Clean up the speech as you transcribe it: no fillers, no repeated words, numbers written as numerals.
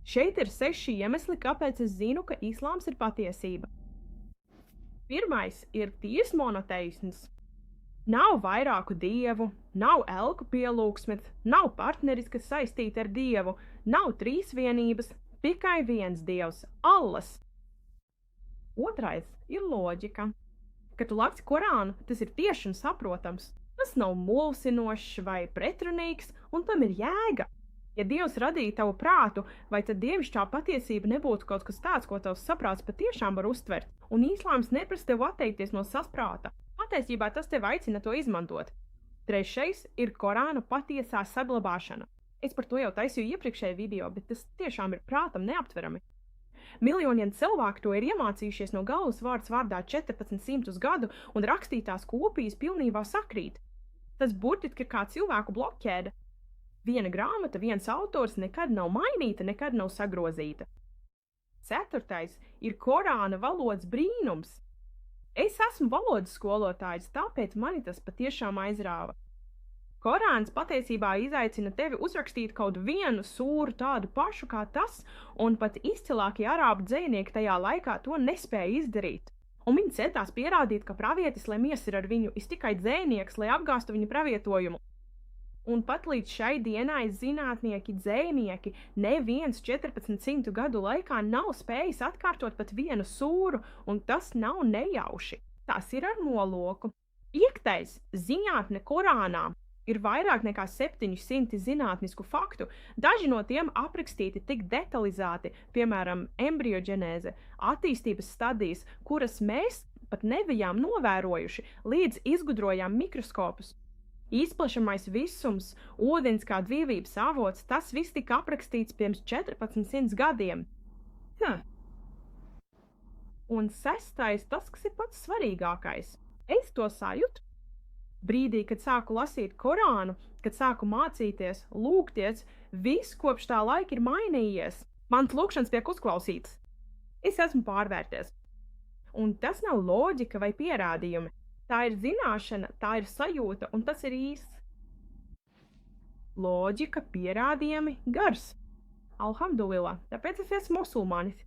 Šeit ir 6 iemesli, kāpēc es zinu, ka islāms ir patiesība. Pirmais ir tīrs monoteisms. Nav vairāku dievu, nav elku pielūgsmes, nav partneris, kas saistīti ar dievu, nav trīsvienības, tikai viens dievs – Allas. Otrais ir loģika. Kad tu lasi Korānu, tas ir tieši un saprotams. Tas nav mulsinošs vai pretrunīgs, un tam ir jēga. Ja Dievs radīja tavu prātu, vai tad dievišķā patiesība nebūtu kaut kas tāds, ko tavs saprāts patiešām var uztvert, un islāms neprasa tev atteikties no saprāta. Patiesībā tas tev aicina to izmantot. Trešais ir Korāna patiesā saglabāšana. Es par to jau taisīju iepriekšējā video, bet tas tiešām ir prātam neaptverami. Miljoniem cilvēku to ir iemācījušies no galvas vārds vārdā 1400 gadu, un rakstītās kopijas pilnībā sakrīt. Tas burtiski ir kā cilvēku blokķēde. Viena grāmata, viens autors nekad nav mainīta, nekad nav sagrozīta. Ceturtais ir Korāna valodas brīnums. Es esmu valodas skolotājs, tāpēc mani tas patiešām aizrāva. Korāns patiesībā izaicina tevi uzrakstīt kaut vienu sūru tādu pašu kā tas, un pat izcilākie arābu dzejnieki tajā laikā to nespēja izdarīt. Un viņi centās pierādīt, ka pravietis, lai mies ir ar viņu, ir tikai dzejnieks, lai apgāstu viņa pravietojumu. Un pat līdz šai dienai zinātnieki, dzejnieki neviens 1400 gadu laikā nav spējis atkārtot pat vienu sūru, un tas nav nejauši. Tas ir ar nolūku. Piektais – zinātne Korānā. Ir vairāk nekā 700 zinātnisku faktu, daži no tiem aprakstīti tik detalizēti, piemēram, embrioģenēze, attīstības stadijas, kuras mēs pat nebijām novērojuši, līdz izgudrojām mikroskopus. Izplašamais visums, ūdens kā dzīvības avots, tas viss tika aprakstīts pirms 1400 gadiem. Un sestais, tas, kas ir pats svarīgākais. Es to sajūtu. Brīdī, kad sāku lasīt Korānu, kad sāku mācīties, lūgties, viss kopš tā laika ir mainījies. Mans lūgšanas tiek uzklausīts. Es esmu pārvērties. Un tas nav loģika vai pierādījumi. Tā ir zināšana, tā ir sajūta, un tas ir īsts. Loģika, pierādījumi, gars. Alhamdulillah, tāpēc es esmu musulmanis.